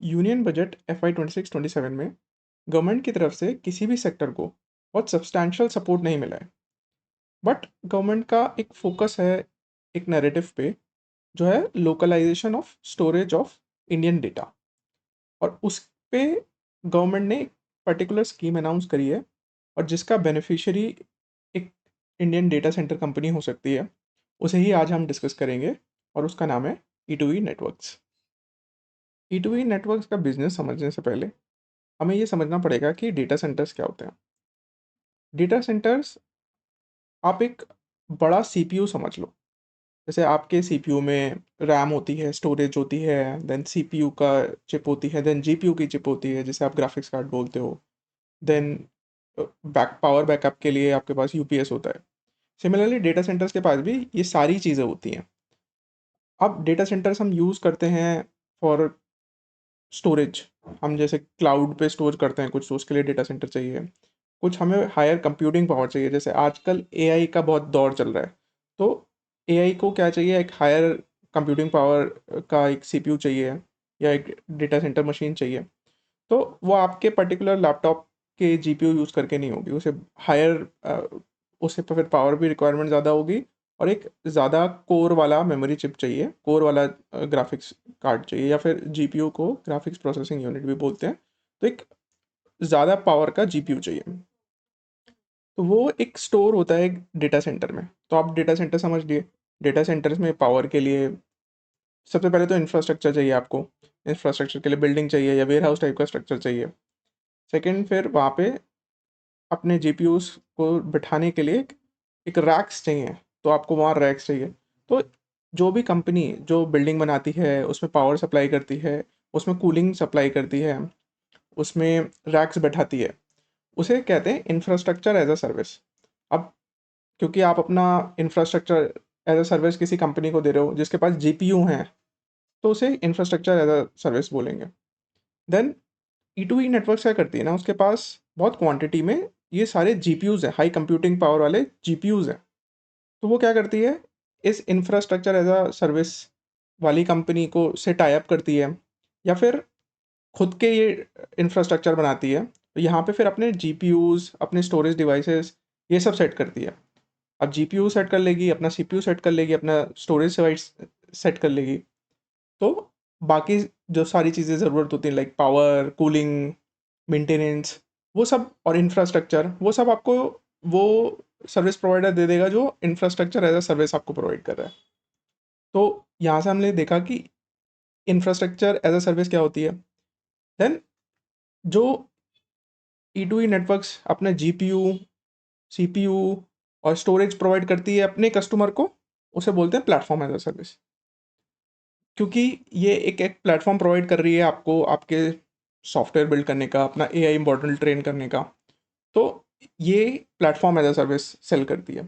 Union budget FY 26-27 में government की तरफ से किसी भी सेक्टर को बहुत सब्सटैंशियल सपोर्ट नहीं मिला है। बट गवर्नमेंट का एक फोकस है एक नैरेटिव पे, जो है localisation of storage of Indian data. और उस पे गवर्नमेंट ने एक पर्टिकुलर स्कीम अनाउंस करी है, और जिसका बेनिफिशियरी एक इंडियन डेटा सेंटर कंपनी हो सकती है। उसे ही आज हम डिस्कस करेंगे, और उसका नाम है E2E नेटवर्क्स। E2E नेटवर्क्स का बिजनेस समझने से पहले हमें ये समझना पड़ेगा कि डेटा सेंटर्स क्या होते हैं। डेटा सेंटर्स, आप एक बड़ा सीपीयू समझ लो। जैसे आपके सीपीयू में रैम होती है, स्टोरेज होती है, देन सीपीयू का चिप होती है, देन जीपीयू की चिप होती है जिसे आप ग्राफिक्स कार्ड बोलते हो। देन पावर बैकअप के लिए आपके पास यूपीएस होता है। सिमिलरली डेटा सेंटर्स के पास भी ये सारी चीज़ें होती हैं। अब डेटा सेंटर्स हम यूज़ करते हैं फॉर स्टोरेज। हम जैसे क्लाउड पे स्टोर करते हैं कुछ, तो उसके लिए डेटा सेंटर चाहिए। कुछ हमें हायर कंप्यूटिंग पावर चाहिए, जैसे आजकल एआई का बहुत दौर चल रहा है। तो एआई को क्या चाहिए, एक हायर कंप्यूटिंग पावर का एक सीपीयू चाहिए, या एक डेटा सेंटर मशीन चाहिए। तो वो आपके पर्टिकुलर लैपटॉप के जीपीयू यूज़ करके नहीं होगी, उसे हायर उसे तो फिर पावर भी रिक्वायरमेंट ज़्यादा होगी, और एक ज़्यादा कोर वाला मेमोरी चिप चाहिए, कोर वाला ग्राफिक्स कार्ड चाहिए, या फिर जीपीयू को ग्राफिक्स प्रोसेसिंग यूनिट भी बोलते हैं। तो एक ज़्यादा पावर का जीपीयू चाहिए। तो वो एक स्टोर होता है एक डेटा सेंटर में। तो आप डेटा सेंटर समझ लिए। डेटा सेंटर्स में पावर के लिए सबसे पहले तो इंफ्रास्ट्रक्चर चाहिए आपको। इंफ्रास्ट्रक्चर के लिए बिल्डिंग चाहिए या वेयर हाउस टाइप का स्ट्रक्चर चाहिए। सेकंड, फिर वहाँ पे अपने जीपीयूज को बिठाने के लिए एक रैक्स चाहिए। तो आपको वहाँ रैक्स चाहिए। तो जो भी कंपनी जो बिल्डिंग बनाती है, उसमें पावर सप्लाई करती है, उसमें कूलिंग सप्लाई करती है, उसमें रैक्स बैठाती है, उसे कहते हैं इंफ्रास्ट्रक्चर एज अ सर्विस। अब क्योंकि आप अपना इंफ्रास्ट्रक्चर एज अ सर्विस किसी कंपनी को दे रहे हो जिसके पास जीपीयू हैं, तो उसे इंफ्रास्ट्रक्चर एज अ सर्विस बोलेंगे। देन E2E नेटवर्क्स क्या करती है ना, उसके पास बहुत क्वांटिटी में ये सारे जीपीयूज हैं, हाई कंप्यूटिंग पावर वाले जीपीयूज हैं। तो वो क्या करती है, इस इंफ्रास्ट्रक्चर एज अ सर्विस वाली कंपनी को से टाई अप करती है, या फिर खुद के ये इंफ्रास्ट्रक्चर बनाती है। तो यहाँ पे फिर अपने जीपीयूज, अपने स्टोरेज डिवाइसेस, ये सब सेट करती है। अब जीपीयू सेट कर लेगी, अपना सीपीयू सेट कर लेगी, अपना स्टोरेज डिवाइस सेट कर लेगी। तो बाकी जो सारी चीज़ें ज़रूरत होती हैं, लाइक पावर, कूलिंग, मेंटेनेंस, वो सब, और इंफ्रास्ट्रक्चर, वो सब आपको वो सर्विस प्रोवाइडर दे देगा जो इंफ्रास्ट्रक्चर एज अ सर्विस आपको प्रोवाइड कर रहा है। तो यहाँ से हमने देखा कि इंफ्रास्ट्रक्चर एज अ सर्विस क्या होती है। देन जो E2E नेटवर्क्स अपने जीपीयू, सीपीयू और स्टोरेज प्रोवाइड करती है अपने कस्टमर को, उसे बोलते हैं प्लेटफॉर्म एज अ सर्विस। क्योंकि ये एक प्लेटफॉर्म प्रोवाइड कर रही है आपको, आपके सॉफ्टवेयर बिल्ड करने का, अपना एआई मॉडल ट्रेन करने का। तो ये platform as a service sell करती है।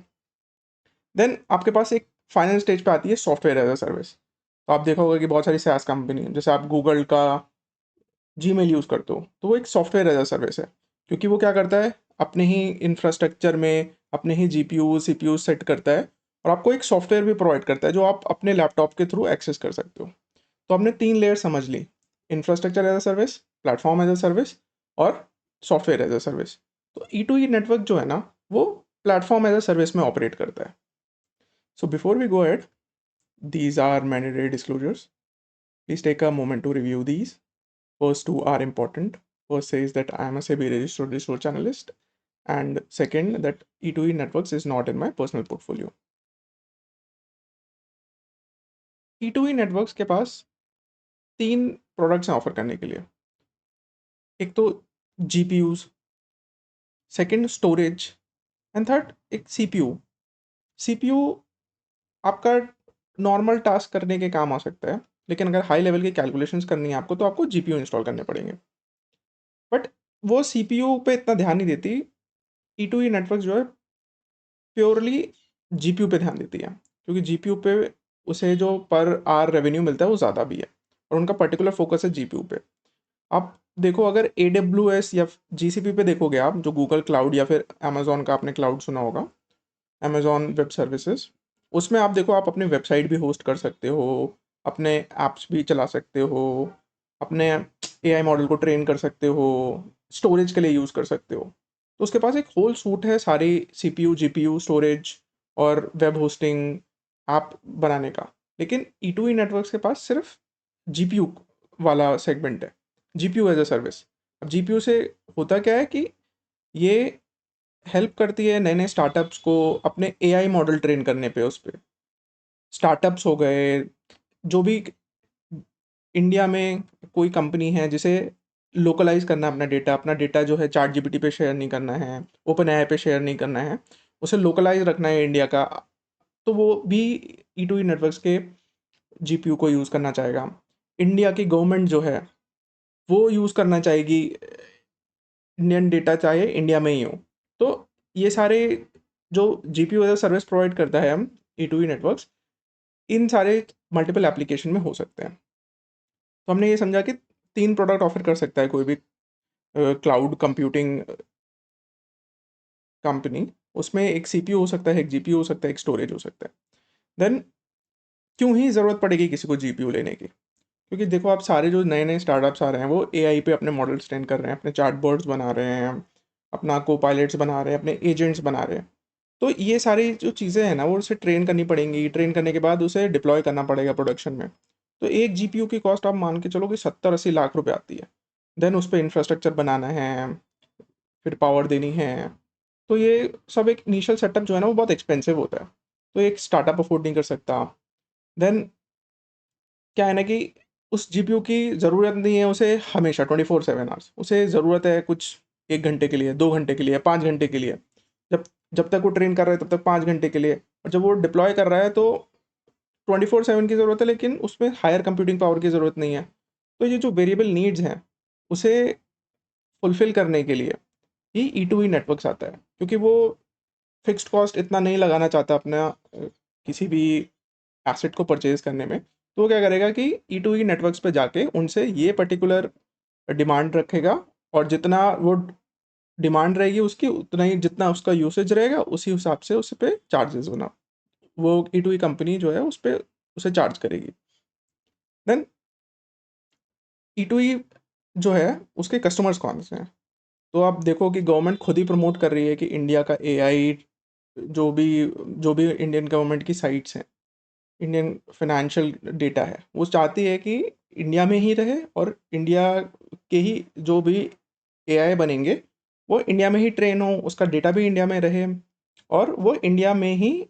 देन आपके पास एक फाइनल स्टेज पे आती है सॉफ्टवेयर एज अ सर्विस। तो आप देखा होगा कि बहुत सारी SaaS कंपनी है, जैसे आप गूगल का जीमेल यूज़ करते हो, तो वो एक सॉफ्टवेयर एज अ सर्विस है। क्योंकि वो क्या करता है, अपने ही इंफ्रास्ट्रक्चर में अपने ही जीपीयू सीपीयू सेट करता है, और आपको एक सॉफ्टवेयर भी प्रोवाइड करता है जो आप अपने लैपटॉप के थ्रू एक्सेस कर सकते हो। तो हमने 3 लेयर समझ ली: infrastructure as a service, platform as a service, और सॉफ्टवेयर एज अ सर्विस। तो E2E नेटवर्क जो है ना, वो प्लेटफॉर्म एज अ सर्विस में ऑपरेट करता है। So before we go ahead, these are mandatory disclosures. Please take a moment to review these. First two are important. First says that I am a SEBI registered research analyst, and second that E2E networks is not in my personal portfolio. E2E networks के पास 3 products हैं offer करने के लिए। एक तो GPUs, second storage, and third एक CPU. CPU आपका normal task करने के काम आ सकता है, लेकिन अगर हाई लेवल की कैलकुलेशंस करनी है आपको, तो आपको जीपीयू इंस्टॉल करने पड़ेंगे। बट वो सीपीयू पे इतना ध्यान नहीं देती। E2E नेटवर्क जो है प्योरली जीपीयू पे ध्यान देती है, क्योंकि जीपीयू पे उसे जो पर आवर रेवेन्यू मिलता है वो ज़्यादा भी है, और उनका पर्टिकुलर फोकस है जीपीयू पे। आप देखो, अगर AWS या GCP पे देखोगे आप, जो गूगल क्लाउड या फिर अमेजोन का आपने क्लाउड सुना होगा, अमेजोन वेब सर्विसेज, उसमें आप देखो, आप अपनी वेबसाइट भी होस्ट कर सकते हो, अपने ऐप्स भी चला सकते हो, अपने एआई मॉडल को ट्रेन कर सकते हो, स्टोरेज के लिए यूज़ कर सकते हो। तो उसके पास एक होल सूट है सारी सीपीयू, जीपीयू, स्टोरेज और वेब होस्टिंग ऐप बनाने का। लेकिन ई2ई नेटवर्क्स के पास सिर्फ जीपीयू वाला सेगमेंट है, जीपीयू एज़ अ सर्विस। अब जीपीयू से होता क्या है कि ये हेल्प करती है नए-नए स्टार्टअप्स को अपने एआई मॉडल ट्रेन करने पे उस पे। स्टार्टअप्स हो गए, जो भी इंडिया में कोई कंपनी है जिसे लोकलाइज़ करना है अपना डेटा जो है चैट जीपीटी पे शेयर नहीं करना है, ओपन एआई पे शेयर नहीं करना है, उसे लोकलाइज़ रखना है इंडिया का, तो वो भी ई2ई नेटवर्क्स के जीपीयू को यूज़ करना चाहेगा। इंडिया की गवर्नमेंट जो है, वो यूज़ करना चाहेगी इंडियन डेटा चाहे इंडिया में ही हो। तो ये सारे जो GPU as a service provide करता है हम ई2ई नेटवर्क्स, इन सारे मल्टीपल एप्लीकेशन में हो सकते हैं। तो हमने ये समझा कि 3 प्रोडक्ट ऑफ़र कर सकता है कोई भी क्लाउड कंप्यूटिंग कंपनी। उसमें एक सीपीयू हो सकता है, एक जीपीयू हो सकता है, एक स्टोरेज हो सकता है। देन क्यों ही ज़रूरत पड़ेगी किसी को जीपीयू लेने की? क्योंकि देखो आप सारे जो नए-नए स्टार्टअप्स आ रहे हैं, वो एआई पे अपने मॉडल्स ट्रेन कर रहे हैं, अपने चैटबॉट्स बना रहे हैं, अपना को-पायलट्स बना रहे हैं, अपने एजेंट्स बना रहे हैं। तो ये सारी जो चीज़ें हैं ना, वो उसे ट्रेन करनी पड़ेंगी, ट्रेन करने के बाद उसे डिप्लॉय करना पड़ेगा प्रोडक्शन में। तो एक जीपीयू की कॉस्ट आप मान के चलो कि 70-80 लाख रुपए आती है। देन उस पे इंफ्रास्ट्रक्चर बनाना है, फिर पावर देनी है। तो ये सब एक इनिशियल सेटअप जो है ना, वो बहुत एक्सपेंसिव होता है। तो एक स्टार्टअप अफ़ोर्ड नहीं कर सकता। देन क्या है ना कि उस जीपीयू की ज़रूरत नहीं है उसे हमेशा 24/7 आवर्स। उसे ज़रूरत है कुछ 1 घंटे के लिए, 2 घंटे के लिए, 5 घंटे के लिए। जब जब तक वो ट्रेन कर रहा है तब तक 5 घंटे के लिए, और जब वो डिप्लॉय कर रहा है तो 24/7 की ज़रूरत है, लेकिन उसमें हायर कंप्यूटिंग पावर की ज़रूरत नहीं है। तो ये जो वेरिएबल नीड्स हैं, उसे फुलफ़िल करने के लिए ही ई2ई नेटवर्क्स आता है। क्योंकि वो फिक्स्ड कॉस्ट इतना नहीं लगाना चाहता अपना किसी भी एसेट को परचेज़ करने में। तो वो क्या करेगा कि ई2ई नेटवर्क्स पे जाके उनसे ये पर्टिकुलर डिमांड रखेगा, और जितना वो डिमांड रहेगी उसकी, उतना ही जितना उसका यूसेज रहेगा, उसी हिसाब से उस पे चार्जेज़ बना वो ई2ई कंपनी जो है उस पे उसे चार्ज करेगी। देन ई2ई जो है उसके कस्टमर्स कौन से हैं? तो आप देखो कि गवर्नमेंट खुद ही प्रमोट कर रही है कि इंडिया का एआई जो भी जो भी इंडियन गवर्नमेंट की साइट्स हैं, इंडियन फाइनेंशियल डेटा है, वो चाहती है कि इंडिया में ही रहे, और इंडिया के ही जो भी एआई बनेंगे, वो इंडिया में ही ट्रेन हो, उसका डेटा भी इंडिया में रहे, और वो इंडिया में ही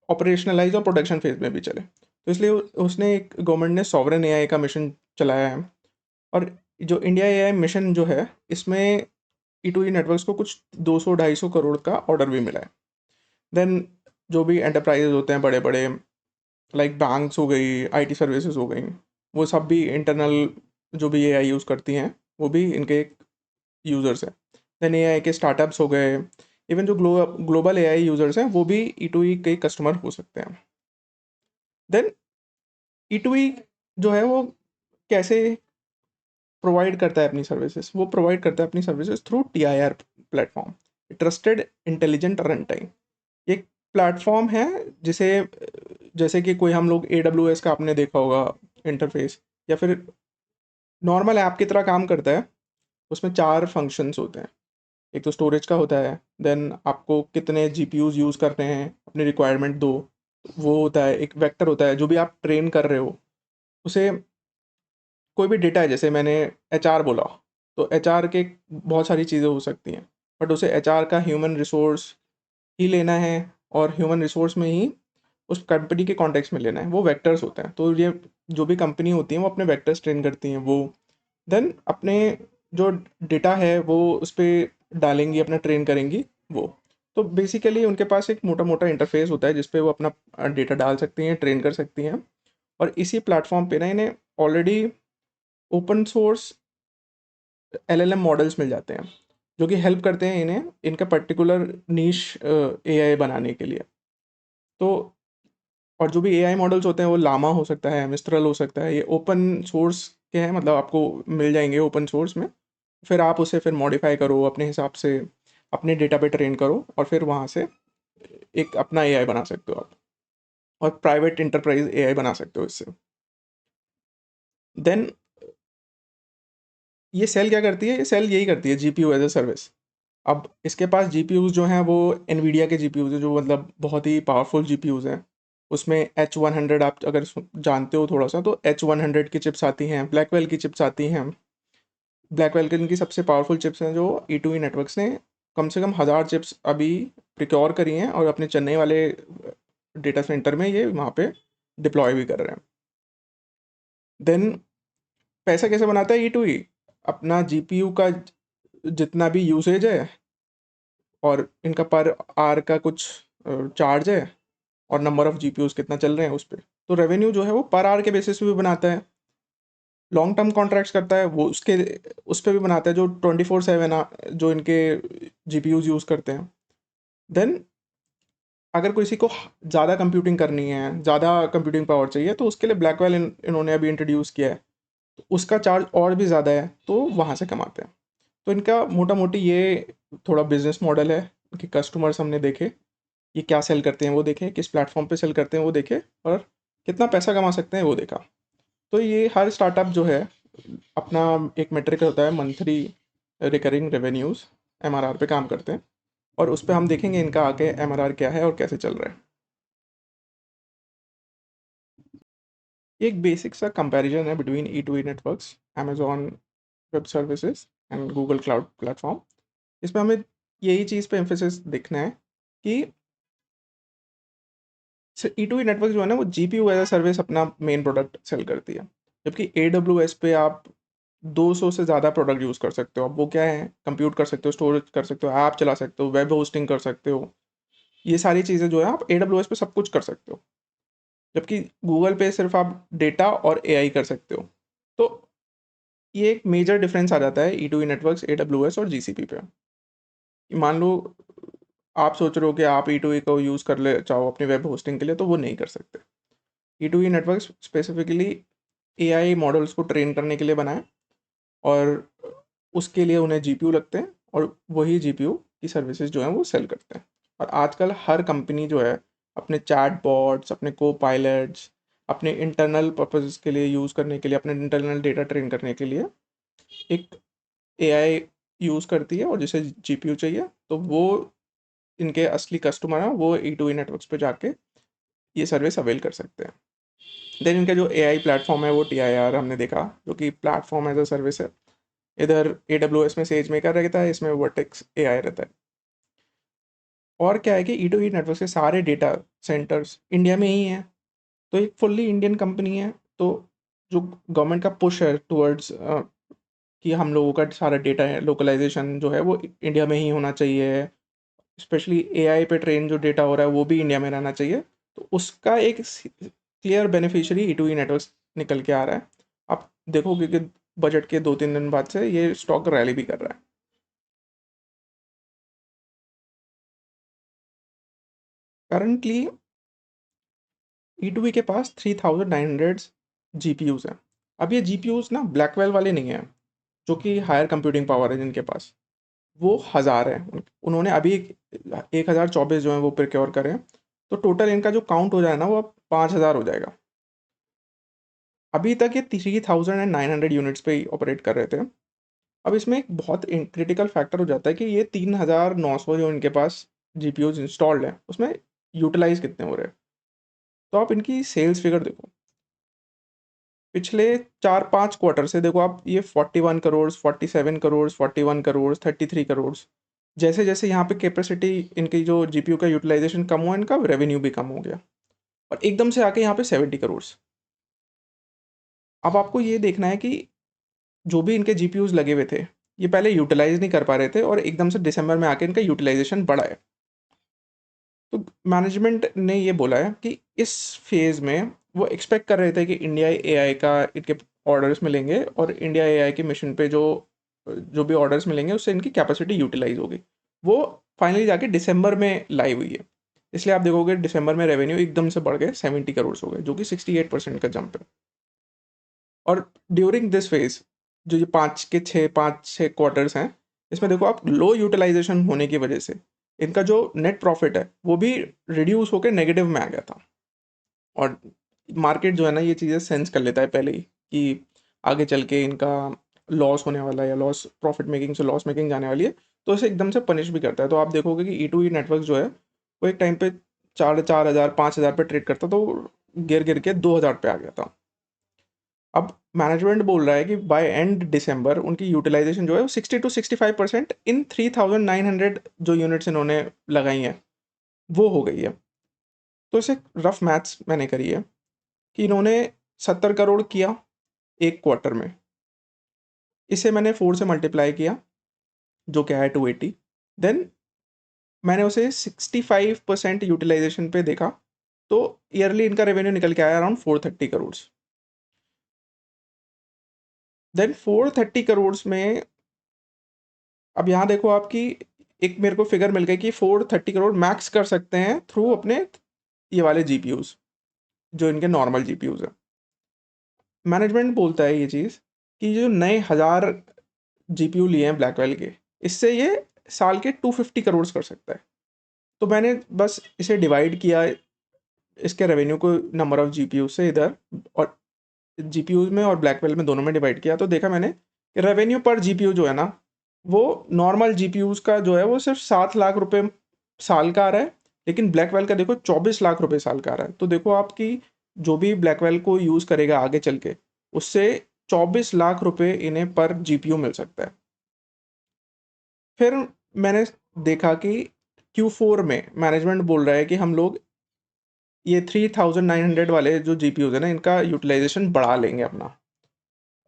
ऑपरेशनलाइज़ और प्रोडक्शन फेज़ में भी चले। तो इसलिए उसने एक गवर्नमेंट ने सॉवरेन एआई का मिशन चलाया है, और जो इंडिया एआई मिशन जो है, इसमें ई2ई नेटवर्क्स को कुछ 200-250 करोड़ का ऑर्डर भी मिला है। देन जो भी एंटरप्राइज़ होते हैं बड़े-बड़े, लाइक बैंक्स हो गई, आईटी सर्विसेज़ हो गई, वो सब भी इंटरनल जो भी एआई यूज़ करती हैं, वो भी इनके यूज़र्स हैं। देन एआई के स्टार्टअप्स हो गए, इवन जो ग्लोबल एआई यूज़र्स हैं, वो भी ई2ई के कस्टमर हो सकते हैं। देन ई2ई जो है वो कैसे प्रोवाइड करता है अपनी सर्विसेज़? वो प्रोवाइड करता है अपनी services through TIR platform, trusted intelligent run time. एक प्लेटफ़ॉर्म है जिसे जैसे कि कोई हम लोग एडब्ल्यूएस का आपने देखा होगा इंटरफ़ेस, या फिर नॉर्मल ऐप की तरह काम करता है। उसमें 4 फंक्शंस होते हैं। एक तो स्टोरेज का होता है, देन आपको कितने जीपीयूज़ यूज़ करने हैं, अपनी रिक्वायरमेंट दो, वो होता है। एक वेक्टर होता है, जो भी आप ट्रेन कर रहे हो, उसे कोई भी डेटा है, जैसे मैंने एचआर बोला, तो एचआर के बहुत सारी चीज़ें हो सकती हैं, बट उसे एचआर का ह्यूमन रिसोर्स ही लेना है, और ह्यूमन रिसोर्स में ही उस कंपनी के कॉन्टेक्स्ट में लेना है, वो वेक्टर्स होते हैं। तो ये जो भी कंपनी होती है वो अपने वेक्टर्स ट्रेन करती हैं, वो देन अपने जो डेटा है वो उस पे डालेंगी, अपना ट्रेन करेंगी वो। तो बेसिकली उनके पास एक मोटा-मोटा इंटरफ़ेस होता है जिस पे वो अपना डेटा डाल सकती हैं, ट्रेन कर सकती हैं, और इसी प्लेटफ़ॉर्म पे ना इन्हें already open source LLM models मिल जाते हैं, जो कि हेल्प करते हैं इन्हें इनका पर्टिकुलर नीश एआई बनाने के लिए। तो और जो भी एआई मॉडल्स होते हैं वो लामा हो सकता है, मिस्ट्रल हो सकता है, ये ओपन सोर्स के हैं, मतलब आपको मिल जाएँगे ओपन सोर्स में। फिर आप उसे फिर मॉडिफ़ाई करो अपने हिसाब से, अपने डेटा पे ट्रेन करो, और फिर वहाँ से एक अपना एआई बना सकते हो आप, और प्राइवेट एंटरप्राइज़ एआई बना सकते हो इससे। देन ये सेल क्या करती है, ये सेल यही करती है, जीपीयू एज अ सर्विस। अब इसके पास जीपीयूज़ जो हैं वो एनवीडिया के जीपीयूज़ हैं, जो मतलब बहुत ही पावरफुल जीपीयूज़ हैं। उसमें H100 आप अगर जानते हो थोड़ा सा, तो H100 की चिप्स आती हैं, ब्लैकवेल की चिप्स आती हैं। ब्लैकवेल की इनकी सबसे पावरफुल चिप्स हैं, जो E2E नेटवर्क्स ने कम से कम 1000 चिप्स अभी प्रिक्योर करी हैं और अपने चेन्नई वाले डेटा सेंटर में ये वहाँ पे डिप्लॉय भी कर रहे हैं। देन पैसा कैसे बनाता है E2E? अपना जीपीयू का जितना भी यूसेज है और इनका पर आर का कुछ चार्ज है और नंबर ऑफ जीपीयूज कितना चल रहे हैं उस पे, तो रेवेन्यू जो है वो पर आर के बेसिस पे भी बनाता है। लॉन्ग टर्म कॉन्ट्रैक्ट्स करता है वो, उसके उस पे भी बनाता है, जो 24/7 जो इनके जीपीयूज यूज़ करते हैं। देन अगर किसी को ज़्यादा कंप्यूटिंग करनी है, ज़्यादा कंप्यूटिंग पावर चाहिए, तो उसके लिए ब्लैकवेल इन्होंने अभी इंट्रोड्यूस किया है, तो उसका चार्ज और भी ज़्यादा है, तो वहाँ से कमाते हैं। तो इनका मोटा मोटी ये थोड़ा बिजनेस मॉडल है कि कस्टमर्स हमने देखे, ये क्या सेल करते हैं वो देखें, किस प्लेटफॉर्म पे सेल करते हैं वो देखें, और कितना पैसा कमा सकते हैं वो देखा। तो ये हर स्टार्टअप जो है अपना एक मेट्रिक होता है, मंथली रिकरिंग रेवेन्यूज़, एमआरआर पे काम करते हैं, और उस पे हम देखेंगे इनका आगे एमआरआर क्या है और कैसे चल रहा है। ये एक बेसिक सा कंपैरिजन है between E2E networks, Amazon web services and Google cloud platform. इसमें हमें यही चीज़ पे एम्फेसिस देखना है कि E2E नेटवर्क जो है ना, वो जीपीयू एज अ सर्विस अपना मेन प्रोडक्ट सेल करती है, जबकि AWS पे आप 200 से ज़्यादा प्रोडक्ट यूज़ कर सकते हो। अब वो क्या है, कंप्यूट कर सकते हो, स्टोरेज कर सकते हो, ऐप चला सकते हो, वेब होस्टिंग कर सकते हो, ये सारी चीज़ें जो है आप AWS पे सब कुछ कर सकते हो, जबकि गूगल पे सिर्फ आप डेटा और एआई कर सकते हो। तो ये एक मेजर डिफरेंस आ जाता है E2E नेटवर्क्स, AWS और GCP पे। मान लो आप सोच रहे हो कि आप E2E को यूज़ कर ले चाहो अपनी वेब होस्टिंग के लिए, तो वो नहीं कर सकते। E2E network specifically AI models को ट्रेन करने के लिए बनाए, और उसके लिए उन्हें जीपीयू लगते हैं, और वही जीपीयू की सर्विसेज जो हैं वो सेल करते हैं। और आजकल हर कंपनी जो है अपने चैट बॉट्स, अपने को पायलट्स, अपने इंटरनल पर्पज़ के लिए यूज़ करने के लिए, अपने इंटरनल डेटा ट्रेन करने के लिए एक एआई यूज़ करती है, और जिसे जीपीयू चाहिए, तो वो इनके असली कस्टमर हैं, वो E2E नेटवर्क्स पे जाके ये सर्विस अवेल कर सकते हैं। देन इनका जो एआई प्लेटफॉर्म है वो TIR हमने देखा, जो कि प्लेटफॉर्म एज अ सर्विस है। इधर AWS में सेज मेकर रहता है, इसमें वर्टेक्स एआई रहता है। और क्या है कि E2E नेटवर्क के सारे डेटा सेंटर्स इंडिया में ही हैं, तो एक फुल्ली इंडियन कंपनी है। तो जो गवर्नमेंट का पुश है टुवर्ड्स कि हम लोगों का सारा डेटा है, लोकलाइजेशन जो है वो इंडिया में ही होना चाहिए, स्पेशली एआई पे ट्रेन जो डेटा हो रहा है वो भी इंडिया में रहना चाहिए, तो उसका एक क्लियर बेनिफिशियरी E2E नेटवर्क्स निकल के आ रहा है। आप देखोगे कि बजट के 2-3 दिन बाद से ये स्टॉक रैली भी कर रहा है। करंटली E2E के पास 3900 GPUs हैं। अब ये GPUs ना ब्लैकवेल वाले नहीं हैं, जो कि हायर कंप्यूटिंग पावर है जिनके पास, वो 1000 है। उन्होंने अभी 1024 जो है वो प्रिक्योर करे हैं, तो टोटल इनका जो काउंट हो जाए ना, वो अब 5000 हो जाएगा। अभी तक ये 3900 यूनिट्स पे ही ऑपरेट कर रहे थे। अब इसमें एक बहुत क्रिटिकल फैक्टर हो जाता है कि ये 3900 जो इनके पास GPUs इंस्टॉल्ड हैं, उसमें यूटिलाइज कितने हो रहे हैं। तो आप इनकी सेल्स फिगर देखो, पिछले 4-5 क्वार्टर से देखो आप, ये 41 करोड़, 47 करोड़, 41 करोड़, 33 करोड़, जैसे जैसे यहाँ पे कैपेसिटी, इनकी जो जीपीयू का यूटिलाइजेशन कम हुआ, इनका रेवेन्यू भी कम हो गया, और एकदम से आके यहाँ पे 70 करोड़। अब आपको ये देखना है कि जो भी इनके जीपीयूज लगे हुए थे, ये पहले यूटिलाइज नहीं कर पा रहे थे, और एकदम से दिसंबर में आके इनका यूटिलाइजेशन बढ़ा है। तो मैनेजमेंट ने ये बोला है कि इस फेज़ में वो एक्सपेक्ट कर रहे थे कि इंडिया एआई का इनके ऑर्डर्स मिलेंगे, और इंडिया एआई के मिशन पे जो जो भी ऑर्डर्स मिलेंगे उससे इनकी कैपेसिटी यूटिलाइज होगी। वो फाइनली जाके दिसंबर में लाइव हुई है। इसलिए आप देखोगे दिसंबर में रेवेन्यू एकदम से बढ़ गए, 70 करोड़ हो गए, जो कि 68% का जंप है। और ड्यूरिंग दिस फेज, जो ये 5-6 क्वार्टर्स हैं, इसमें देखो आप, लो यूटिलाइजेशन होने की वजह से इनका जो नेट प्रॉफिट है वो भी रिड्यूस होकर नेगेटिव में आ गया था। और मार्केट जो है ना, ये चीज़ें सेंस कर लेता है पहले ही कि आगे चल के इनका लॉस होने वाला है या लॉस प्रॉफिट मेकिंग से लॉस मेकिंग जाने वाली है, तो इसे एकदम से पनिश भी करता है। तो आप देखोगे कि ई2ई नेटवर्क जो है वो एक टाइम पे 4,000 5,000 पे ट्रेड करता, तो गिर गिर के 2,000 पे आ गया था। अब मैनेजमेंट बोल रहा है कि बाय एंड दिसंबर उनकी यूटिलाइजेशन जो है वो 60 to 65% इन 3,900 जो यूनिट्स इन्होंने लगाई हैं वो हो गई है। तो इसे रफ मैथ्स मैंने करी है कि इन्होंने 70 करोड़ किया एक क्वार्टर में, इसे मैंने 4 से मल्टीप्लाई किया जो क्या है 280, देन मैंने उसे 65% यूटिलाइजेशन पे देखा, तो ईयरली इनका रेवेन्यू निकल के आया अराउंड 430 करोड़। देन 430 करोड़ में अब यहाँ देखो आपकी एक मेरे को फिगर मिल गई कि 430 करोड़ मैक्स कर सकते हैं थ्रू अपने ये वाले जीपीयूज जो इनके नॉर्मल जीपीयूज है। मैनेजमेंट बोलता है ये चीज़ कि जो नए 1,000 जीपीयू लिए हैं ब्लैकवेल के, इससे ये साल के 250 करोड़ कर सकता है। तो मैंने बस इसे डिवाइड किया इसके रेवेन्यू को नंबर ऑफ जीपीयू से इधर, और जीपीयू में और ब्लैकवेल में दोनों में डिवाइड किया, तो देखा मैंने कि रेवेन्यू पर जीपीयू जो है ना वो नॉर्मल जीपीयूज का जो है वो सिर्फ 7 लाख रुपए साल का आ रहा है, लेकिन ब्लैकवेल का देखो 24 लाख रुपए साल का आ रहा है। तो देखो आपकी जो भी ब्लैकवेल को यूज़ करेगा आगे चल के उससे 24 लाख रुपए इन्हें पर जीपीयू मिल सकता है। फिर मैंने देखा कि Q4 में मैनेजमेंट बोल रहा है कि हम लोग ये 3,900 वाले जो जीपीयूज है ना इनका यूटिलाइजेशन बढ़ा लेंगे अपना,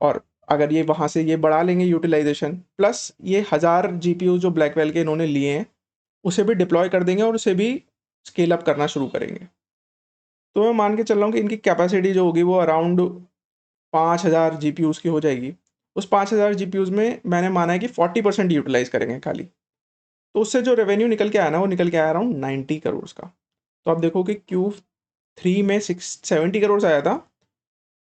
और अगर ये वहाँ से ये बढ़ा लेंगे यूटिलाइजेशन प्लस ये 1,000 जीपीयू जो ब्लैकवेल के इन्होंने लिए हैं उसे भी डिप्लॉय कर देंगे और उसे भी स्केल अप करना शुरू करेंगे। तो मैं मान के चल रहा हूँ कि इनकी कैपेसिटी जो होगी वो अराउंड 5,000 जीपीयूज़ की हो जाएगी। उस 5,000 जीपीयूज़ में मैंने माना है कि 40% यूटिलाइज़ करेंगे खाली। तो उससे जो रेवेन्यू निकल के आया ना वो निकल के आया अराउंड 90 करोड़ का। तो आप देखो कि Q3 में 670 करोड़ आया था,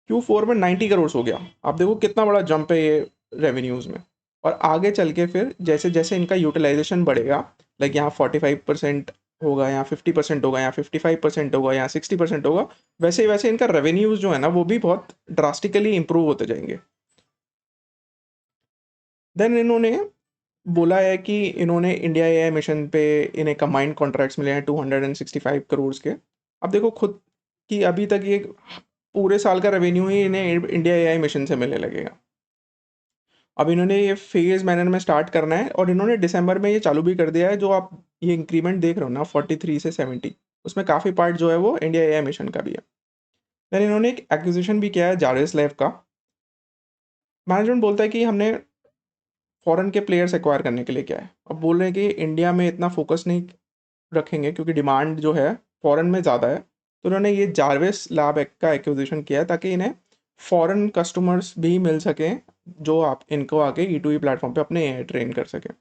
Q4 में 90 करोड़ हो गया। आप देखो कितना बड़ा जंप है ये रेवेन्यूज़ में। और आगे चल के फिर जैसे जैसे इनका यूटिलाइजेशन बढ़ेगा, लाइक यहाँ 45% होगा, यहाँ 50% होगा, यहाँ 55% होगा, यहाँ 60% होगा, वैसे वैसे इनका रेवेन्यूज जो है ना वो भी बहुत ड्रास्टिकली इंप्रूव होते जाएंगे। देन इन्होंने बोला है कि इन्होंने इंडिया एआई मिशन पे इन्हें कंबाइंड कॉन्ट्रैक्ट्स मिले हैं 265 करोड़ के। अब देखो खुद कि अभी तक ये पूरे साल का रेवेन्यू ही इन्हें इंडिया एआई मिशन से मिलने लगेगा। अब इन्होंने ये फेज़ मैनर में स्टार्ट करना है और इन्होंने दिसंबर में ये चालू भी कर दिया है। जो आप ये इंक्रीमेंट देख रहे हो ना 43 से 70, उसमें काफ़ी पार्ट जो है वो इंडिया एआई मिशन का भी है। देन इन्होंने एक एक्विजिशन भी किया है जारिस लैब का। मैनेजमेंट बोलता है कि हमने फॉरेन के प्लेयर्स एक्वायर करने के लिए किया है। अब बोल रहे हैं कि इंडिया में इतना फोकस नहीं रखेंगे क्योंकि डिमांड जो है फॉरेन में ज़्यादा है। तो उन्होंने ये जारविस लैब का एक्विजिशन किया है ताकि इन्हें फॉरेन कस्टमर्स भी मिल सकें जो आप इनको आके ई2ई प्लेटफॉर्म पे अपने एआई ट्रेन कर सकें।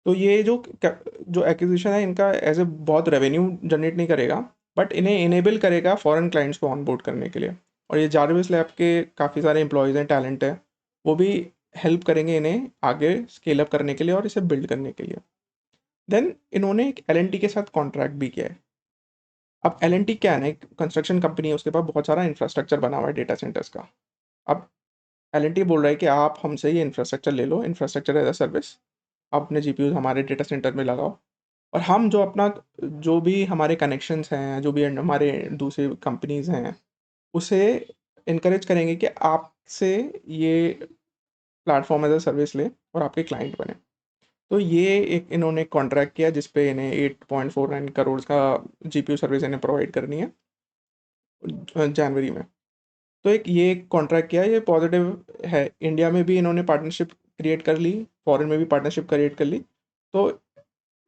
तो ये जो एक्विजिशन है इनका ऐसे बहुत रेवेन्यू जनरेट नहीं करेगा, बट इन्हें इनेबल करेगा फॉरेन क्लाइंट्स को ऑनबोर्ड करने के लिए। और ये जारविस लैब के काफ़ी सारे एम्प्लॉयज़ हैं, टैलेंट है, वो भी हेल्प करेंगे इन्हें आगे स्केल अप करने के लिए और इसे बिल्ड करने के लिए। देन इन्होंने एक एल के साथ कॉन्ट्रैक्ट भी किया है। अब एल क्या है ना, एक कंस्ट्रक्शन कंपनी है, उसके पास बहुत सारा इंफ्रास्ट्रक्चर बना हुआ है डेटा सेंटर्स का। अब एल बोल रहा है कि आप हमसे ये इंफ्रास्ट्रक्चर ले लो, इंफ्रास्ट्रक्चर एज अ सर्विस, आप अपने जीपीयू हमारे डेटा सेंटर में लगाओ, और हम जो अपना जो भी हमारे कनेक्शंस हैं, जो भी हमारे दूसरी कंपनीज हैं, उसे इनकरेज करेंगे कि आपसे ये प्लेटफॉर्म एज अ सर्विस ले और आपके क्लाइंट बने। तो ये एक इन्होंने कॉन्ट्रैक्ट किया जिस पे इन्हें 8.49 करोड़ का जीपीयू सर्विस इन्हें प्रोवाइड करनी है जनवरी में। तो एक ये कॉन्ट्रैक्ट किया, ये पॉजिटिव है। इंडिया में भी इन्होंने पार्टनरशिप क्रिएट कर ली, फॉरेन में भी पार्टनरशिप क्रिएट कर ली। तो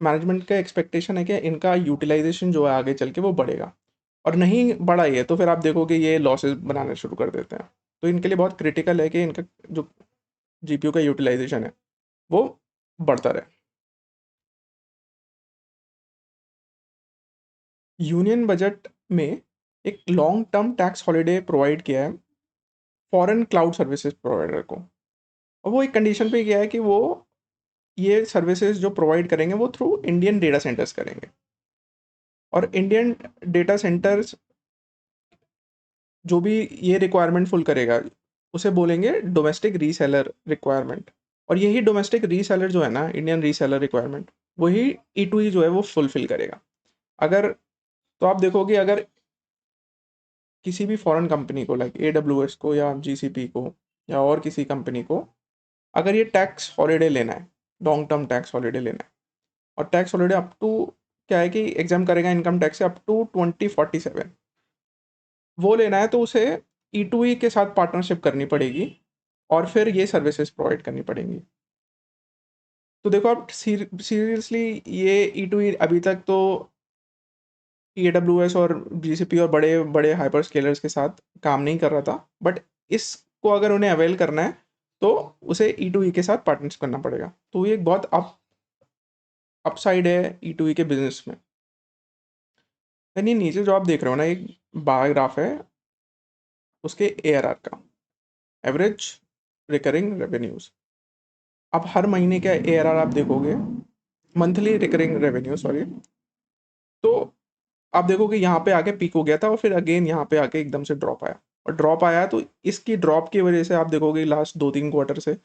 मैनेजमेंट का एक्सपेक्टेशन है कि इनका यूटिलाइजेशन जो है आगे चल के वो बढ़ेगा, और नहीं बढ़ा ये तो फिर आप देखोगे ये लॉसेस बनाने शुरू कर देते हैं। तो इनके लिए बहुत क्रिटिकल है कि इनका जो जीपीयू का यूटिलाइजेशन है वो बढ़ता रहे। यूनियन बजट में एक long term tax holiday provide किया है फॉरेन क्लाउड सर्विसेज प्रोवाइडर को, और वो एक कंडीशन पे किया है कि वो ये सर्विसेज जो प्रोवाइड करेंगे वो थ्रू इंडियन डेटा सेंटर्स करेंगे, और इंडियन डेटा सेंटर्स जो भी ये रिक्वायरमेंट फुल करेगा उसे बोलेंगे डोमेस्टिक रीसेलर रिक्वायरमेंट। और यही डोमेस्टिक रीसेलर जो है ना, इंडियन रीसेलर रिक्वायरमेंट, वही E2E जो है वो फुलफिल करेगा। अगर तो आप देखोगे, अगर किसी भी फॉरेन कंपनी को लाइक AWS को या GCP को या और किसी कंपनी को अगर ये टैक्स हॉलीडे लेना है, लॉन्ग टर्म टैक्स हॉलीडे लेना है, और टैक्स हॉलीडे अप टू क्या है कि एग्जाम करेगा इनकम टैक्स से अप टू 2047, वो लेना है तो उसे E2E के साथ पार्टनरशिप करनी पड़ेगी और फिर ये सर्विसेज प्रोवाइड करनी पड़ेंगी। तो देखो आप सीरियसली ये E2E अभी तक तो AWS और GCP और बड़े बड़े हाइपर स्केलर्स के साथ काम नहीं कर रहा था, बट इसको अगर उन्हें अवेल करना है तो उसे E2E के साथ पार्टनर्स करना पड़ेगा। तो ये एक बहुत अपसाइड है E2E के बिजनेस में। यानी नीचे जो आप देख रहे हो ना, एक बार ग्राफ है उसके ARR का, एवरेज रिकरिंग रेवेन्यूज। अब हर महीने का ARR आप देखोगे, मंथली रिकरिंग रेवेन्यू सॉरी, तो आप देखोगे यहाँ पे आके पीक हो गया था और फिर अगेन यहाँ पे आके एकदम से ड्रॉप आया, और ड्रॉप आया तो इसकी ड्रॉप की वजह से आप देखोगे लास्ट 2-3 क्वार्टर से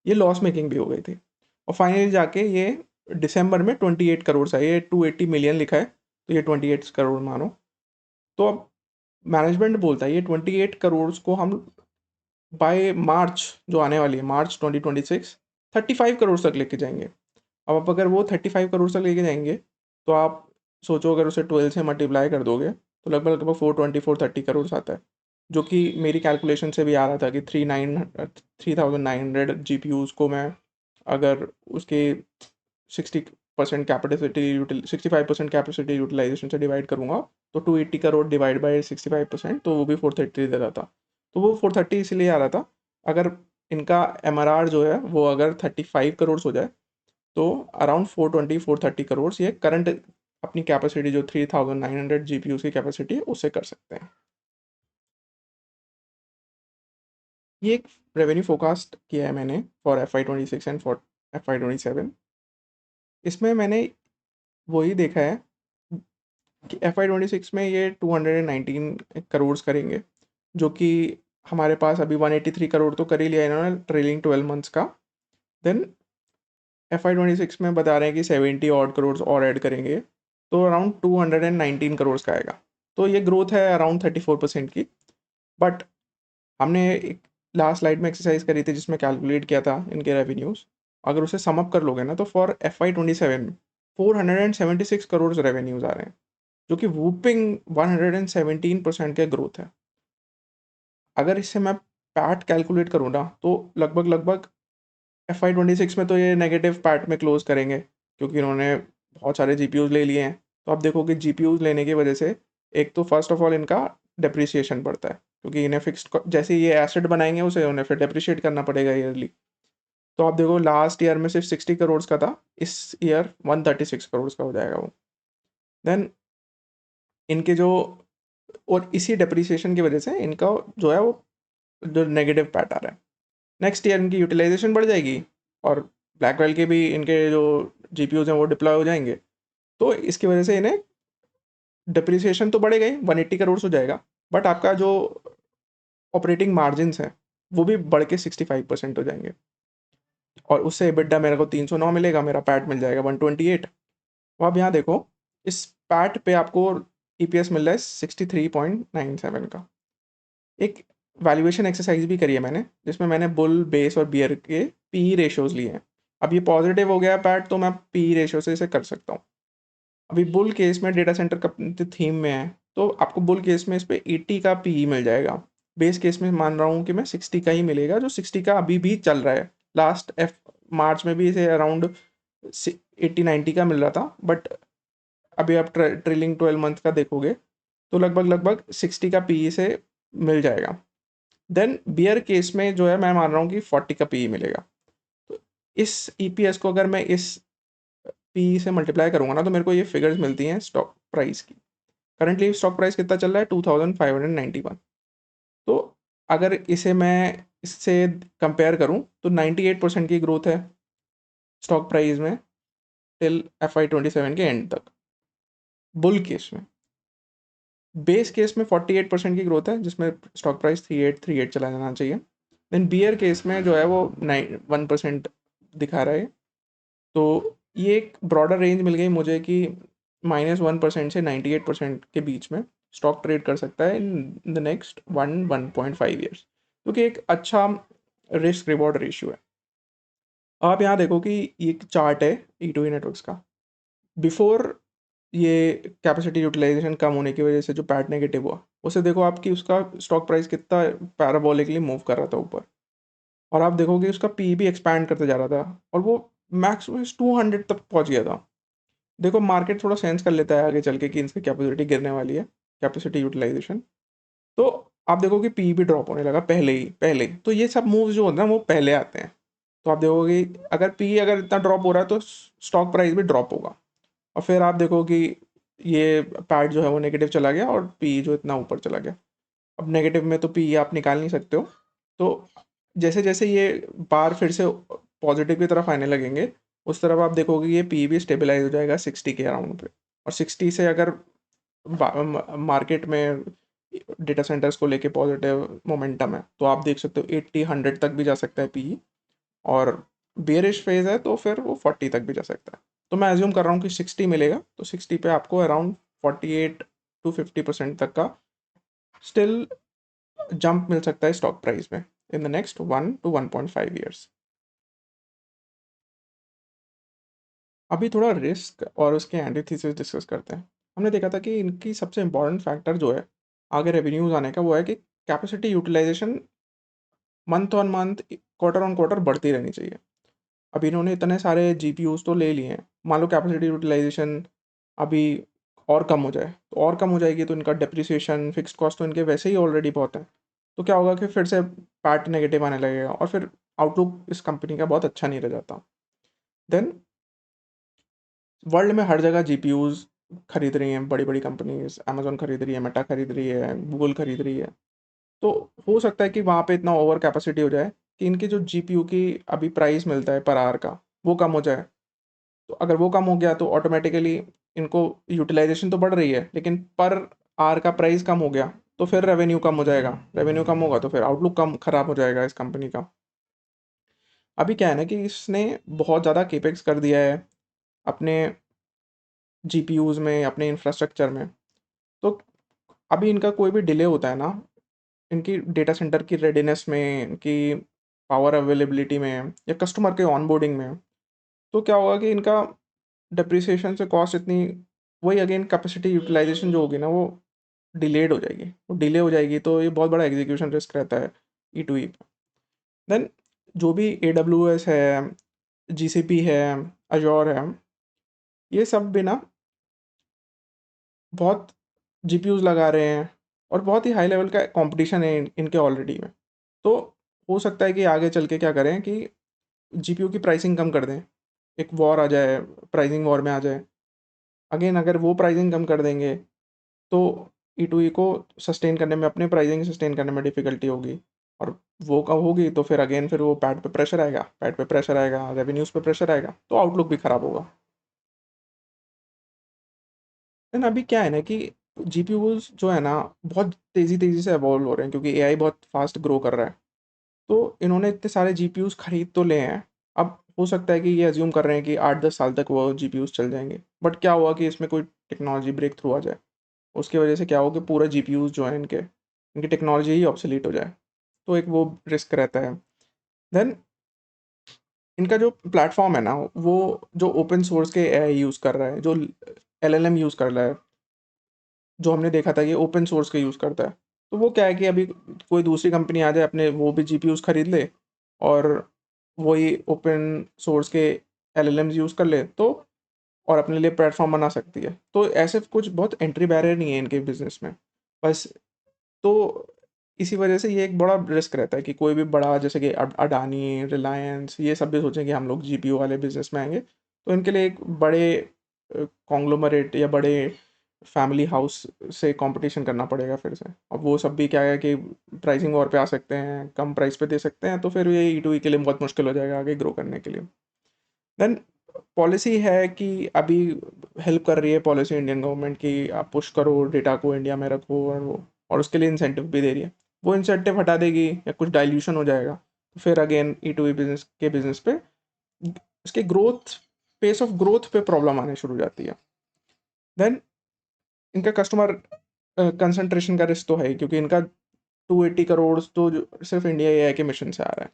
ये लॉस मेकिंग भी हो गई थी, और फाइनली जाके ये दिसंबर में 28 करोड़ था, ये 280 मिलियन लिखा है तो ये 28 करोड़ मानो। तो अब मैनेजमेंट बोलता है ये 28 करोड़ को हम बाय मार्च जो आने वाली है, मार्च 2026, 35 करोड़ तक लेके जाएंगे। अब आप अगर वो 35 करोड़ तक लेके जाएंगे तो आप सोचो, अगर उसे 12 से मल्टीप्लाई कर दोगे तो लगभग लगभग 430 आता है, जो कि मेरी कैलकुलेशन से भी आ रहा था कि 3900 GPUs को मैं अगर उसके 60% कैपेसिटी 65% कैपेसिटी यूटिलाइजेशन से डिवाइड करूँगा तो 280 करोड़ डिवाइड बाई 65%, तो वो भी 430 दे रहा था। तो वो 430 इसलिए आ रहा था, अगर इनका MRR जो है वो अगर 35 करोड़ हो जाए तो अराउंड 420-430 करोड़ ये करंट अपनी कैपेसिटी जो 3900 GPUs की कैपेसिटी है उससे कर सकते हैं। ये एक रेवेन्यू फोरकास्ट किया है मैंने for FY26 and for FY27। इसमें मैंने वही देखा है कि FY26 में ये 219 करोड़ करेंगे, जो कि हमारे पास अभी 183 करोड़ तो कर ही लिया इन्होंने ट्रेलिंग 12 मंथ्स का। देन FY26 में बता रहे हैं कि 70 ऑड करोड़ और ऐड करेंगे, तो अराउंड 219 करोड़ का आएगा। तो ये ग्रोथ है अराउंड 34% की। बट हमने एक लास्ट स्लाइड में एक्सरसाइज करी थी जिसमें कैलकुलेट किया था इनके रेवेन्यूज़, अगर उसे सम अप कर लोगे ना तो फॉर FY27 476 करोड़ रेवेन्यूज़ आ रहे हैं, जो कि वूपिंग 117% के ग्रोथ है। अगर इससे मैं पैट कैलकुलेट करूँ ना तो लगभग लगभग FY26 में तो ये नेगेटिव पैट में क्लोज करेंगे, क्योंकि इन्होंने बहुत सारे GPUs ले लिए हैं। तो आप देखोगे GPUs लेने की वजह से एक तो फर्स्ट ऑफ ऑल इनका डिप्रिसिएशन बढ़ता है, क्योंकि इन्हें फिक्स्ड जैसे ये एसेट बनाएंगे उसे उन्हें फिर डिप्रिशिएट करना पड़ेगा ईयरली। तो आप देखो लास्ट ईयर में सिर्फ 60 करोड़ का था, इस ईयर 136 करोड़ का हो जाएगा वो। देन इनके जो, और इसी डिप्रिसिएशन की वजह से इनका जो है वो जो नेगेटिव पैट आ रहा है। नेक्स्ट ईयर इनकी यूटिलाइजेशन बढ़ जाएगी और ब्लैकवेल के भी इनके जो GPUs हैं वो डिप्लॉय हो जाएंगे, तो इसकी वजह से इन्हें डिप्रिसिएशन तो बढ़ेगा ही, 180 करोड़ हो जाएगा, बट आपका जो ऑपरेटिंग मार्जिन है वो भी बढ़ के 65% हो जाएंगे, और उससे EBITDA मेरे को 309 मिलेगा, मेरा पैट मिल जाएगा 128। तो आप यहाँ देखो, इस पैट पे आपको EPS मिल रहा है 63.97 का। एक वैल्यूएशन एक्सरसाइज भी करी है मैंने, जिसमें मैंने बुल, बेस और बियर के PE रेशियोज लिए हैं। अब ये पॉजिटिव हो गया पैट तो मैं PE रेशियो से इसे कर सकता हूँ। अभी बुल केस में डेटा सेंटर का थीम में है तो आपको बुल केस में इस पर 80 का PE मिल जाएगा। बेस केस में मान रहा हूँ कि मैं 60 का ही मिलेगा, जो 60 का अभी भी चल रहा है। लास्ट मार्च में भी इसे अराउंड 80-90 का मिल रहा था, बट अभी आप ट्रेलिंग 12 मंथ का देखोगे तो लगभग लगभग 60 का PE से मिल जाएगा। देन बियर केस में जो है मैं मान रहा हूँ कि 40 का PE मिलेगा। तो इस EPS को अगर मैं इस PE से मल्टीप्लाई करूँगा ना तो मेरे को ये फिगर्स मिलती हैं स्टॉक प्राइस की। करंटली स्टॉक प्राइस कितना चल रहा है, 2591। तो अगर इसे मैं इससे कंपेयर करूँ तो 98% की ग्रोथ है स्टॉक प्राइस में टिल FY27 के एंड तक बुल केस में। बेस केस में 48% की ग्रोथ है, जिसमें स्टॉक प्राइस 3838 चला जाना चाहिए। देन बियर केस में जो है वो 1% दिखा रहा है। तो ये एक ब्रॉडर रेंज मिल गई मुझे कि -1% से 98% के बीच में स्टॉक ट्रेड कर सकता है इन द नेक्स्ट 1.5 ईयर्स, क्योंकि एक अच्छा रिस्क रिवॉर्ड रेशियो है। आप यहाँ देखो कि ये एक चार्ट है E2E नेटवर्क्स का। बिफोर ये कैपेसिटी यूटिलाइजेशन कम होने की वजह से जो पैट नेगेटिव हुआ, उसे देखो आपकी उसका स्टॉक प्राइस कितना पैराबोलिकली मूव कर रहा था ऊपर, और आप देखोगे उसका पी भी एक्सपैंड करते जा रहा था और वो मैक्स 200 तक पहुंच गया था। देखो मार्केट थोड़ा सेंस कर लेता है आगे चल के कि इसकी कैपेसिटी गिरने वाली है, कैपेसिटी यूटिलाइजेशन। तो आप देखोगे पी भी ड्रॉप होने लगा पहले ही। तो ये सब मूव्स जो होते हैं वो पहले आते हैं। तो आप देखोगे अगर पी अगर इतना ड्रॉप हो रहा है तो स्टॉक प्राइस भी ड्रॉप होगा, और फिर आप देखो कि ये पैड जो है वो नेगेटिव चला गया और पी जो इतना ऊपर चला गया। अब नेगेटिव में तो पी आप निकाल नहीं सकते हो। तो जैसे जैसे ये बार फिर से पॉजिटिव की तरफ आने लगेंगे, उस तरफ आप देखोगे ये पी भी स्टेबलाइज हो जाएगा 60 के अराउंड पे। और 60 से अगर मार्केट में डेटा सेंटर्स को लेके पॉजिटिव मोमेंटम है तो आप देख सकते हो 80-100 तक भी जा सकता है पी। और बेयरिश फेज है तो फिर वो 40 तक भी जा सकता है। तो मैं एज्यूम कर रहा हूँ कि 60 मिलेगा, तो 60 पे आपको अराउंड 48 to 50% तक का स्टिल जंप मिल सकता है स्टॉक प्राइस में इन द नेक्स्ट 1 to 1.5 ईयर्स। अभी थोड़ा रिस्क और उसके एंटीथेसिस डिस्कस करते हैं। हमने देखा था कि इनकी सबसे इंपॉर्टेंट फैक्टर जो है आगे रेवेन्यूज आने का, वो है कि capacity utilization month on month, quarter on quarter बढ़ती रहनी चाहिए। अब इन्होंने इतने सारे जीपीयूज तो ले लिए हैं, मान लो कैपेसिटी यूटिलाइजेशन अभी और कम हो जाए, तो और कम हो जाएगी तो इनका डेप्रिसिएशन फिक्स्ड कॉस्ट तो इनके वैसे ही ऑलरेडी बहुत है। तो क्या होगा कि फिर से पैट नेगेटिव आने लगेगा और फिर आउटलुक इस कंपनी का बहुत अच्छा नहीं रह जाता। देन वर्ल्ड में हर जगह जीपीयूज खरीद रही हैं बड़ी बड़ी कंपनीज, अमेजोन खरीद रही है, मेटा खरीद रही है, गूगल खरीद रही है। तो हो सकता है कि वहाँ पे इतना ओवर कैपेसिटी हो जाए कि इनकी जो जीपीयू की अभी प्राइस मिलता है पर आवर का वो कम हो जाए। तो अगर वो कम हो गया तो ऑटोमेटिकली इनको यूटिलाइजेशन तो बढ़ रही है लेकिन पर आर का प्राइस कम हो गया, तो फिर रेवेन्यू कम हो जाएगा। रेवेन्यू कम होगा तो फिर आउटलुक कम खराब हो जाएगा इस कंपनी का। अभी क्या है ना कि इसने बहुत ज़्यादा केपेक्स कर दिया है अपने जीपीयूज़ में, अपने इंफ्रास्ट्रक्चर में। तो अभी इनका कोई भी डिले होता है ना, इनकी डेटा सेंटर की रेडीनेस में, इनकी पावर अवेलेबिलिटी में या कस्टमर के ऑनबोर्डिंग में, तो क्या होगा कि इनका डेप्रिसिएशन से कॉस्ट इतनी, वही अगेन कैपेसिटी यूटिलाइजेशन जो होगी ना वो डिलेड हो जाएगी। वो डिले हो जाएगी तो ये बहुत बड़ा एग्जीक्यूशन रिस्क रहता है E2E पे। देन जो भी AWS है, GCP है, अजोर है, ये सब भी ना बहुत जीपीयूज लगा रहे हैं और बहुत ही हाई लेवल का कंपटीशन है इनके ऑलरेडी में। तो हो सकता है कि आगे चल के क्या करें कि जीपीयू की प्राइसिंग कम कर दें, एक वॉर आ जाए, प्राइसिंग वॉर में आ जाए। अगेन अगर वो प्राइसिंग कम कर देंगे तो E2E को सस्टेन करने में, अपने प्राइसिंग सस्टेन करने में डिफ़िकल्टी होगी। और वो कब होगी तो फिर अगेन फिर वो पैट पे प्रेशर आएगा, पैट पे प्रेशर आएगा, रेवेन्यूज़ पे प्रेशर आएगा, तो आउटलुक भी ख़राब होगा। लेकिन अभी क्या है ना कि जीपीयूज जो है ना बहुत तेज़ी से एवॉल्व हो रहे हैं क्योंकि एआई बहुत फास्ट ग्रो कर रहा है। तो इन्होंने इतने सारे जीपीयूज खरीद तो ले हैं। अब हो सकता है कि ये अज्यूम कर रहे हैं कि 8-10 साल तक वो जीपीयूज चल जाएंगे, बट क्या हुआ कि इसमें कोई टेक्नोलॉजी ब्रेक थ्रू आ जाए, उसकी वजह से क्या हो कि पूरा जीपीयूज जो है इनके इनकी टेक्नोलॉजी ही ऑब्सोलीट हो जाए। तो एक वो रिस्क रहता है। देन इनका जो प्लेटफॉर्म है ना वो जो ओपन सोर्स के एआई यूज़ कर रहा है, जो LLM यूज़ कर रहा है, जो हमने देखा था ये ओपन सोर्स के यूज़ करता है। तो वो क्या है कि अभी कोई दूसरी कंपनी आ जाए, अपने वो भी जीपीयूज़ खरीद ले और वही ओपन सोर्स के LLMs यूज़ कर ले, तो और अपने लिए प्लेटफॉर्म बना सकती है। तो ऐसे कुछ बहुत एंट्री बैरियर नहीं है इनके बिजनेस में बस। तो इसी वजह से ये एक बड़ा रिस्क रहता है कि कोई भी बड़ा जैसे कि अडानी, रिलायंस, ये सब भी सोचें कि हम लोग जीपीयू वाले बिजनेस में आएंगे, तो इनके लिए एक बड़े कॉन्ग्लोमरेट या बड़े फैमिली हाउस से कंपटीशन करना पड़ेगा फिर से। अब वो सब भी क्या है कि प्राइसिंग वॉर पे आ सकते हैं, कम प्राइस पे दे सकते हैं, तो फिर ये E2E के लिए बहुत मुश्किल हो जाएगा आगे ग्रो करने के लिए। देन पॉलिसी है कि अभी हेल्प कर रही है पॉलिसी इंडियन गवर्नमेंट की, आप पुश करो डेटा को इंडिया में रखो, और वो और उसके लिए इंसेंटिव भी दे रही है। वो इंसेंटिव हटा देगी या कुछ डाइल्यूशन हो जाएगा, तो फिर अगेन E2E बिजनेस पे उसके पेस ऑफ ग्रोथ पे प्रॉब्लम आने शुरू हो जाती है। देन इनका कस्टमर कंसंट्रेशन का रिस्क तो है ही, क्योंकि इनका 280 करोड़ तो सिर्फ इंडिया AI के मिशन से आ रहा है।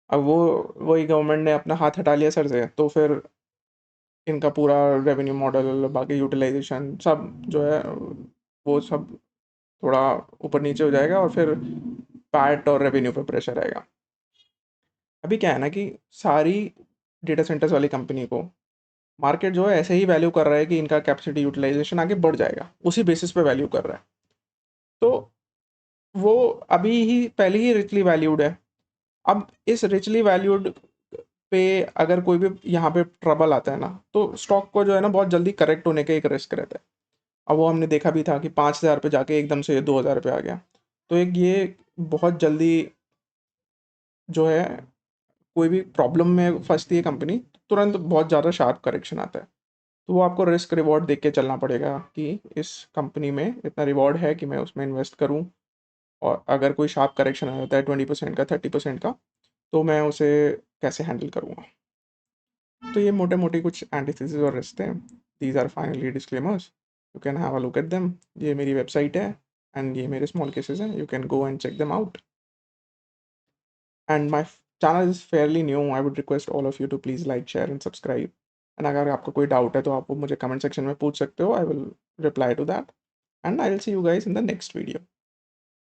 अब वही गवर्नमेंट ने अपना हाथ हटा लिया सर से, तो फिर इनका पूरा रेवेन्यू मॉडल, बाकी यूटिलाइजेशन सब जो है वो सब थोड़ा ऊपर नीचे हो जाएगा, और फिर पैट और रेवेन्यू पे प्रेशर आएगा। अभी क्या है ना कि सारी डेटा सेंटर्स वाली कंपनी को मार्केट जो है ऐसे ही वैल्यू कर रहा है कि इनका कैपेसिटी यूटिलाइजेशन आगे बढ़ जाएगा, उसी बेसिस पे वैल्यू कर रहा है। तो वो अभी ही पहले ही रिचली वैल्यूड है। अब इस रिचली वैल्यूड पे अगर कोई भी यहाँ पे ट्रबल आता है ना, तो स्टॉक को जो है ना बहुत जल्दी करेक्ट होने का एक रिस्क रहता है। अब वो हमने देखा भी था कि 5,000 पे जाके एकदम से 2,000 पे आ गया। तो एक ये बहुत जल्दी जो है कोई भी प्रॉब्लम में फंसती है कंपनी, तुरंत बहुत ज़्यादा शार्प करेक्शन आता है। तो वो आपको रिस्क रिवॉर्ड देख के चलना पड़ेगा कि इस कंपनी में इतना रिवॉर्ड है कि मैं उसमें इन्वेस्ट करूं, और अगर कोई शार्प करेक्शन आ जाता है 20% का, 30% का, तो मैं उसे कैसे हैंडल करूँगा। तो ये मोटे मोटे कुछ एंटीथेसिस और रिस्क हैं। These are finally disclaimers, you can have a look at them. ये मेरी वेबसाइट है एंड ये मेरे स्मॉल केसेस हैं, you can go and check them out. And my channel is fairly new, I would request all of you to please like, share and subscribe. And अगर आपको कोई doubt है तो आप वो मुझे कमेंट सेक्शन में पूछ सकते हो, I will reply to that, and I will see you guys in the next video.